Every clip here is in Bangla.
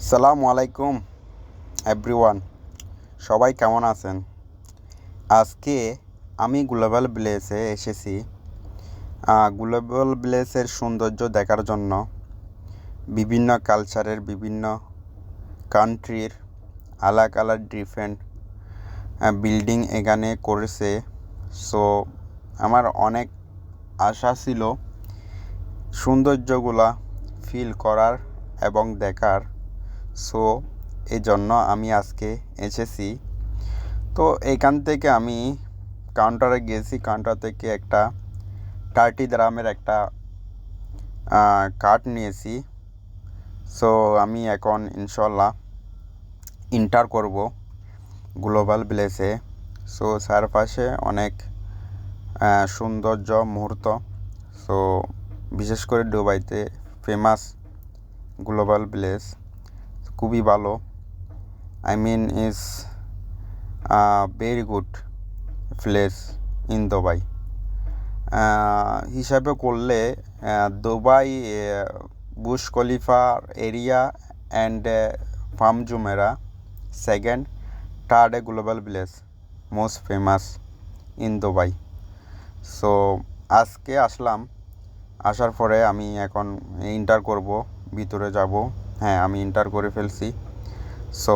সালামু আলাইকুম এভরিওয়ান, সবাই কেমন আছেন? আজকে আমি গ্লোবাল ভিলেজে এসেছি। গ্লোবাল ভিলেজের সৌন্দর্য দেখার জন্য বিভিন্ন কালচারের বিভিন্ন কান্ট্রির আলাদা আলাদা ডিফারেন্ট বিল্ডিং এখানে করেছে। সো আমার অনেক আশা ছিল সৌন্দর্যগুলা ফিল করার এবং দেখার। সো এই জন্য আমি আজকে এসেছি। তো এইখান থেকে আমি কাউন্টারে গিয়েছি। কাউন্টার থেকে একটা 30 দ্রামের একটা কার্ড নিয়েছি। সো আমি এখন ইনশাল্লাহ এন্টার করব গ্লোবাল ভিলেজে। সো চারপাশে অনেক সৌন্দর্য মুহূর্ত। সো বিশেষ করে দুবাইতে ফেমাস গ্লোবাল ভিলেজ খুবই ভালো। I mean is a very good place in Dubai. হিসাবে করলে Dubai Burj Khalifa area and farm Jumeirah second third global village most famous in Dubai. So আজকে আসলাম। আসার পরে আমি এখন এন্টার করব, ভিতরে যাব। হ্যাঁ, আমি এন্টার করে ফেলছি। সো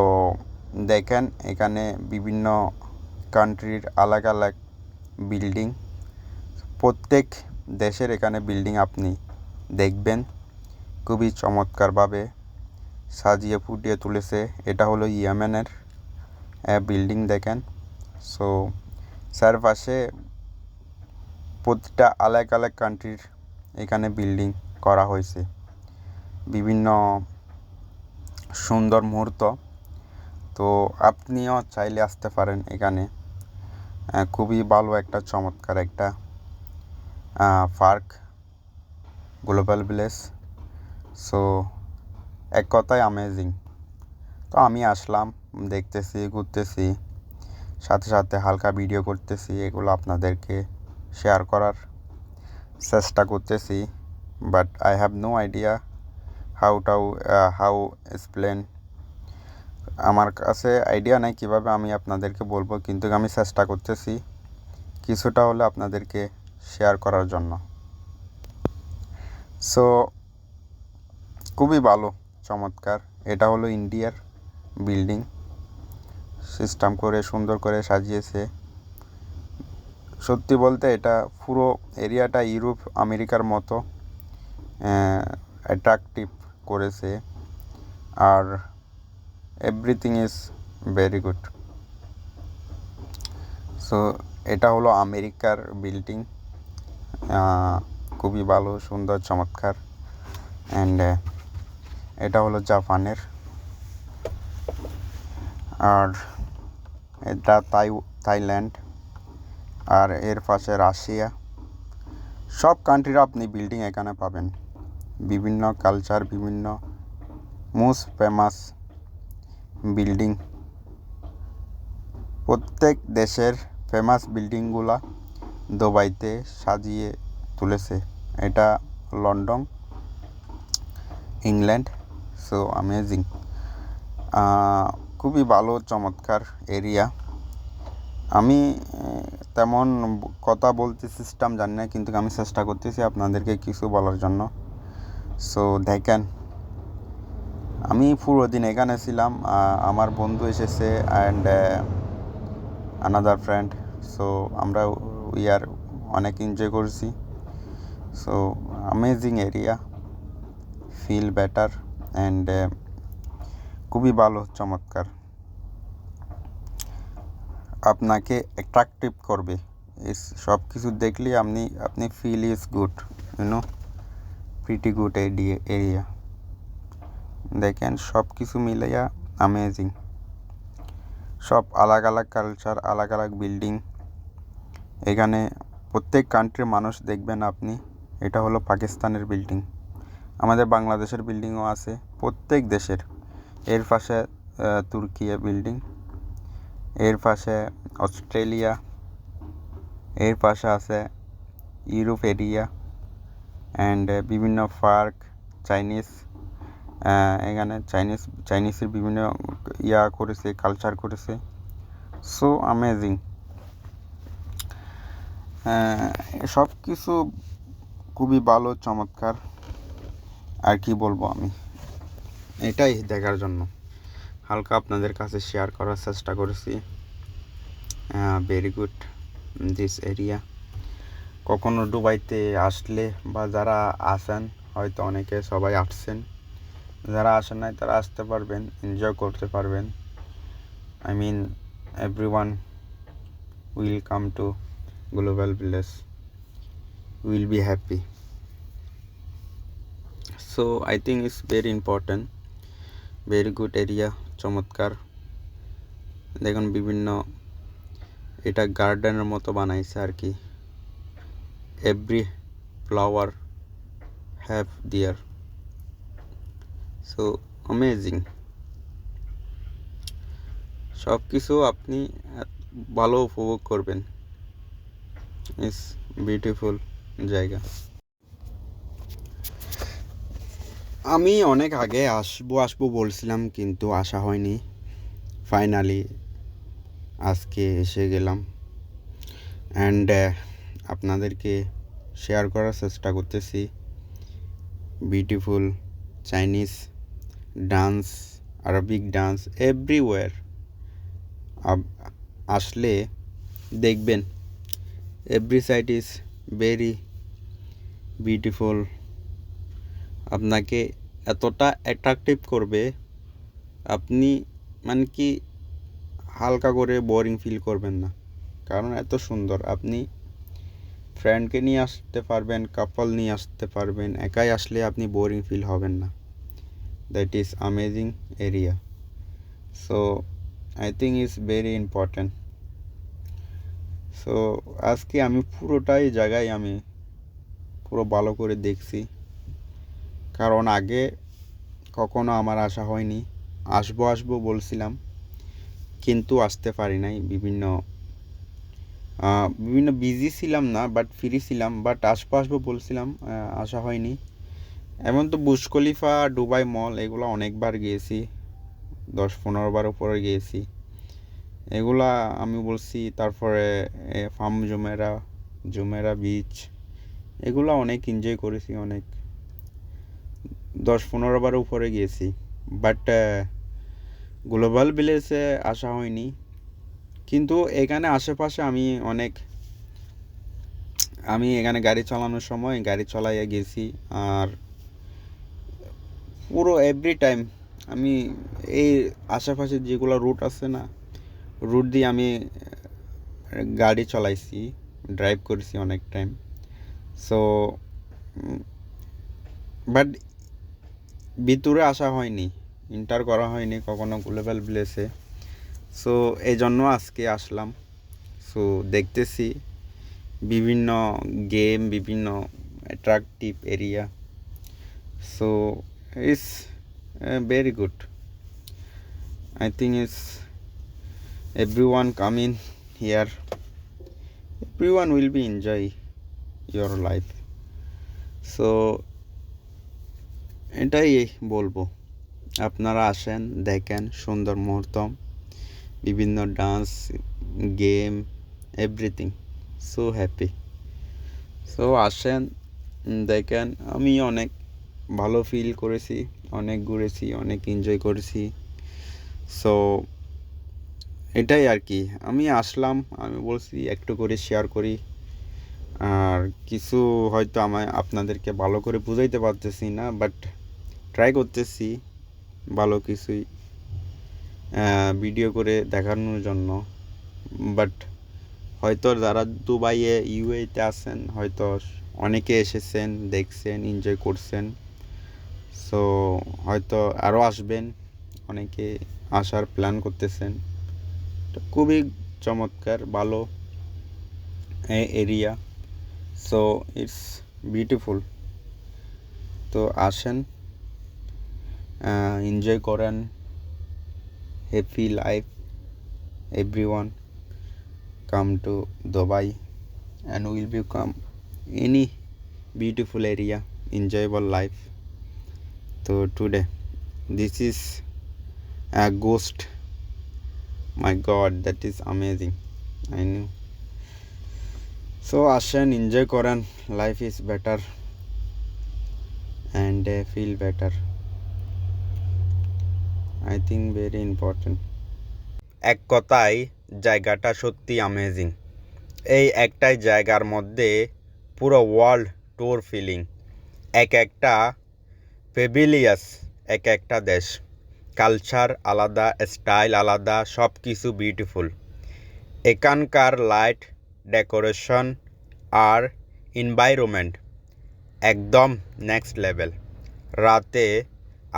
দেখেন এখানে বিভিন্ন কান্ট্রির আলাদা আলাদা বিল্ডিং, প্রত্যেক দেশের এখানে বিল্ডিং আপনি দেখবেন খুবই চমৎকারভাবে সাজিয়ে ফুটিয়ে তুলেছে। এটা হলো ইয়েমেনের বিল্ডিং দেখেন। সো চারপাশে প্রতিটা আলাদা আলাদা কান্ট্রির এখানে বিল্ডিং করা হয়েছে, বিভিন্ন সুন্দর মুহূর্ত। তো আপনিও চাইলে আসতে পারেন এখানে। খুবই ভালো একটা চমৎকার একটা পার্ক গ্লোবাল ভিলেজ। সো এক কথায় অ্যামেজিং। তো আমি আসলাম, দেখতেছি, ঘুরতেছি, সাথে সাথে হালকা ভিডিও করতেছি। এগুলো আপনাদেরকে শেয়ার করার চেষ্টা করতেছি। But I have no idea how explain. আমার কাছে আইডিয়া নেই কীভাবে আমি আপনাদেরকে বলবো, কিন্তু আমি চেষ্টা করতেছি কিছুটা হলে আপনাদেরকে শেয়ার করার জন্য। সো খুবই ভালো, চমৎকার। এটা হলো ইন্ডিয়ার বিল্ডিং, সিস্টেম করে সুন্দর করে সাজিয়েছে। সত্যি বলতে এটা পুরো এরিয়াটা ইউরোপ আমেরিকার মতো অ্যাট্রাকটিভ করেছে। আর everything is very good. So এটা হলো আমেরিকার বিল্ডিং, খুবই ভালো, সুন্দর, চমৎকার। অ্যান্ড এটা হলো জাপানের। আর এটা থাইল্যান্ড। আর এর পাশে রাশিয়া। সব কান্ট্রির আপনি বিল্ডিং এখানে পাবেন, বিভিন্ন কালচার, বিভিন্ন মোস্ট ফেমাস বিল্ডিং। প্রত্যেক দেশের ফেমাস বিল্ডিংগুলা দুবাইতে সাজিয়ে তুলেছে। এটা লন্ডন, ইংল্যান্ড। সো অ্যামেজিং, খুবই ভালো, চমৎকার এরিয়া। আমি তেমন কথা বলতে সিস্টেম জানি না, কিন্তু আমি চেষ্টা করতেছি আপনাদেরকে কিছু বলার জন্য। সো দেখেন, আমি পুরো দিন এখানে ছিলাম। আমার বন্ধু এসেছে অ্যান্ড আনাদার ফ্রেন্ড। সো আমরা আর অনেক এনজয় করছি। So amazing area, feel better and খুবই ভালো, চমৎকার, আপনাকে অ্যাট্রাকটিভ করবে। সব কিছু দেখলে আপনি feel is good, pretty good area. দেখেন সব কিছু মিলাইয়া অ্যামেজিং। সব আলাদা আলাদা কালচার, আলাদা আলাদা বিল্ডিং। এখানে প্রত্যেক কান্ট্রির মানুষ দেখবেন আপনি। এটা হলো পাকিস্তানের বিল্ডিং, আমাদের বাংলাদেশের বিল্ডিংও আছে, প্রত্যেক দেশের। এর পাশে তুর্কিয়া বিল্ডিং, এর পাশে অস্ট্রেলিয়া, এর পাশে আছে ইউরোপ এরিয়া অ্যান্ড বিভিন্ন পার্ক, চাইনিজ এখানে চাইনিজের বিভিন্ন করেছে, কালচার করেছে। So amazing. সব কিছু খুবই ভালো, চমৎকার। আর কি বলবো আমি, এটাই দেখার জন্য হালকা আপনাদের কাছে শেয়ার করার চেষ্টা করেছি। Very good this area. কখনো দুবাইতে আসলে বা যারা আসেন, হয়তো অনেকে সবাই আসছেন, যারা আসেন নাই তারা আসতে পারবেন, এনজয় করতে পারবেন। I mean everyone will come to global village, will be happy. So I think it's very important, very good area, চমৎকার। দেখুন বিভিন্ন, এটা গার্ডেনের মতো বানাইছে আর কি। Every flower have their, so amazing. সব কিছু আপনি ভালো উপভোগ করবেন। ইটস বিউটিফুল জায়গা। আমি অনেক আগে আসবো বলছিলাম, কিন্তু আসা হয়নি। ফাইনালি আজকে এসে গেলাম অ্যান্ড আপনাদেরকে শেয়ার করার চেষ্টা করতেছি beautiful Chinese dance, Arabic dance everywhere. আসলে দেখবেন every side is very beautiful. আপনাকে এতটা অ্যাট্রাকটিভ করবে, আপনি মানে কি হালকা করে বোরিং ফিল করবেন না, কারণ এত সুন্দর। আপনি ফ্রেন্ডকে নিয়ে আসতে পারবেন, কাপল নিয়ে আসতে পারবেন, একাই আসলে আপনি বোরিং ফিল হবেন না। That is amazing area. So I think is very important. So আজকে আমি পুরোটাই জায়গায় আমি পুরো ভালো করে দেখছি, কারণ আগে কখনো আমার আসা হয়নি। আসবো বলছিলাম, কিন্তু আসতে পারি নাই। বিভিন্ন বিজি ছিলাম না, বাট ফ্রি ছিলাম, বাট আসবো বলছিলাম, আসা হয়নি। এমন তো বুর্জ খলিফা, দুবাই মল, এগুলো অনেকবার গিয়েছি, 10-15 বার উপরে গিয়েছি। এগুলা আমি বলছি। তারপরে ফার্ম জুমেরা বিচ, এগুলো অনেক এনজয় করেছি, অনেক 10-15 বার উপরে গিয়েছি। বাট গ্লোবাল ভিলেজে আসা হয়নি। কিন্তু এখানে আশেপাশে আমি এখানে গাড়ি চালানোর সময় গাড়ি চালাইয়া গেছি। আর পুরো এভরি টাইম আমি এই আশেপাশে যেগুলো রুট আছে না, রুট দিয়ে আমি গাড়ি চালাইছি, ড্রাইভ করেছি অনেক টাইম। সো বাট ভিতরে আসা হয়নি, ইন্টার করা হয়নি কখনো গ্লোবাল ভিলেজে। সো এই জন্য আজকে আসলাম। সো দেখতেছি বিভিন্ন গেম, বিভিন্ন attractive area. So it's very good. I think it's everyone coming here, everyone will be enjoy your life. So এটাই বলবো, আপনারা আসেন, দেখেন সুন্দর মুহূর্ত, বিভিন্ন dance, game, everything. So happy. So আসেন, দেখেন। আমি অনেক ভালো ফিল করেছি, অনেক ঘুরেছি, অনেক এনজয় করেছি। সো এটাই আর কি। আমি আসলাম, আমি বলছি একটু করে শেয়ার করি। আর কিছু হয়তো আপনাদেরকে ভালো করে বুঝাইতে পারতেছি না, বাট ট্রাই করতেছি ভালো কিছুই ভিডিও করে দেখানোর জন্য। বাট হয়তো যারা দুবাইয়ে, ইউএইতে আছেন, হয়তো অনেকে এসেছেন, দেখছেন, এনজয় করছেন। সো হয়তো আরও আসবেন, অনেকে আসার প্ল্যান করতেছেন। খুবই চমৎকার, ভালো এরিয়া। So it's beautiful. তো আসেন, এনজয় করেন, happy life. Everyone come to Dubai and will become any beautiful area, enjoyable life. So today This is a ghost. My God, that is amazing. I know. So আসেন এনজয় করেন, life is better and feel better. I think very important. এক কথায় জায়গাটা সত্যি অ্যামেজিং। এই একটাই জায়গার মধ্যে পুরো ওয়ার্ল্ড ট্যুর ফিলিং, এক একটা পেভিলিয়াস, এক একটা দেশ, কালচার আলাদা, স্টাইল আলাদা, সব কিছু বিউটিফুল। এখানকার লাইট, ডেকোরেশন আর এনভায়রনমেন্ট একদম নেক্সট লেভেল। রাতে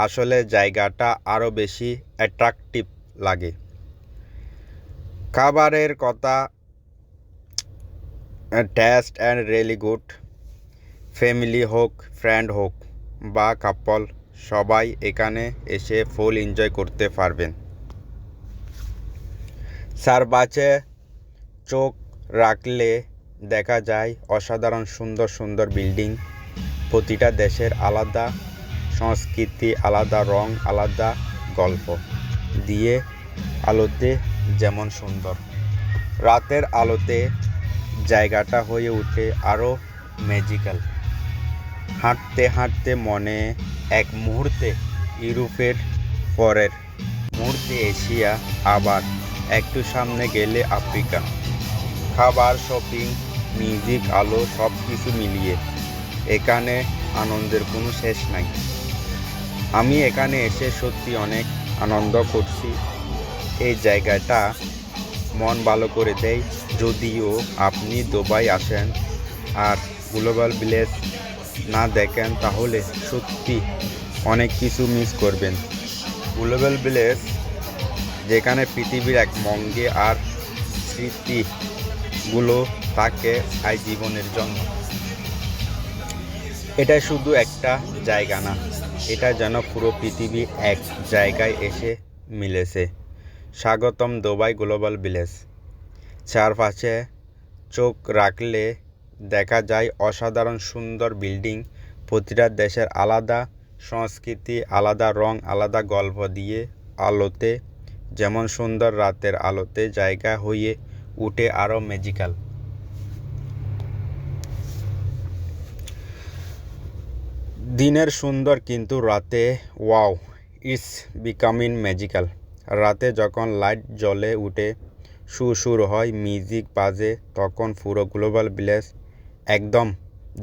আসলে জায়গাটা আরও বেশি অ্যাট্রাকটিভ লাগে। খাবারের কথা, test and really good. Family হোক, ফ্রেন্ড হোক বা কাপল, সবাই এখানে এসে ফুল এনজয় করতে পারবেন। চারপাশে চোখ রাখলে দেখা যায় অসাধারণ সুন্দর সুন্দর বিল্ডিং, প্রতিটা দেশের আলাদা সংস্কৃতি, আলাদা রং, আলাদা গল্প দিয়ে আলোতে যেমন সুন্দর। রাতের আলোতে জায়গাটা হয়ে ওঠে আরও ম্যাজিক্যাল। হাঁটতে হাঁটতে মনে এক মুহূর্তে ইউরোপের, পরের মুহূর্তে এশিয়া, আবার একটু সামনে গেলে আফ্রিকা। খাবার, শপিং, মিউজিক, আলো সব কিছু মিলিয়ে এখানে আনন্দের কোনো শেষ নাই। আমি এখানে এসে সত্যি অনেক আনন্দ করছি। এই জায়গাটা মন ভালো করে দেয়। যদিও আপনি দুবাই আসেন আর গ্লোবাল ভিলেজ না দেখেন তাহলে সত্যি অনেক কিছু মিস করবেন। গ্লোবাল ভিলেজ যেখানে পৃথিবীর এক মঙ্গে আর স্মৃতিগুলো থাকে জীবনের জন্য। এটা শুধু একটা জায়গা না, এটা যেন পুরো পৃথিবী এক জায়গায় এসে মিলেছে। স্বাগতম দুবাই গ্লোবাল ভিলেজ। চারপাশে চোখ রাখলে দেখা যায় অসাধারণ সুন্দর বিল্ডিং, প্রতিটা দেশের আলাদা সংস্কৃতি, আলাদা রং, আলাদা গল্প দিয়ে আলোতে যেমন সুন্দর, রাতের আলোতে জায়গা হয়ে উঠে আরও ম্যাজিক্যাল। দিনের সুন্দর কিন্তু রাতে ওয়াও, ইটস বিকামিং ম্যাজিক্যাল। রাতে যখন লাইট জ্বলে উঠে, সুর হয়, মিউজিক বাজে, তখন পুরো গ্লোবাল ভিলেজ একদম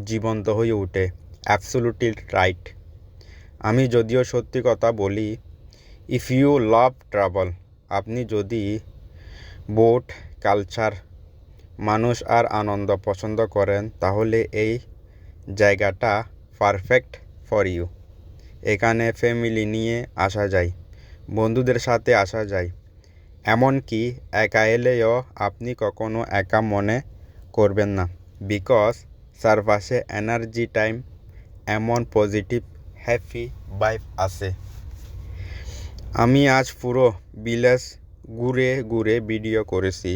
জীবন্ত হয়ে ওঠে। Absolutely right. আমি যদিও সত্যি কথা বলি, ইফ ইউ লাভ ট্রাভেল, আপনি যদি বোট, কালচার, মানুষ আর আনন্দ পছন্দ করেন, তাহলে এই জায়গাটা পারফেক্ট ফর ইউ। এখানে ফ্যামিলি নিয়ে আসা যায়, বন্ধুদের সাথে আসা যায়, এমনকি একা এলেও আপনি কখনো একা মনে করবেন না। বিকজ চারপাশে এনার্জি টাইম, এমন পজিটিভ হ্যাপি ভাইব আছে। আমি আজ পুরো ভিলেজ ঘুরে ঘুরে ভিডিও করেছি।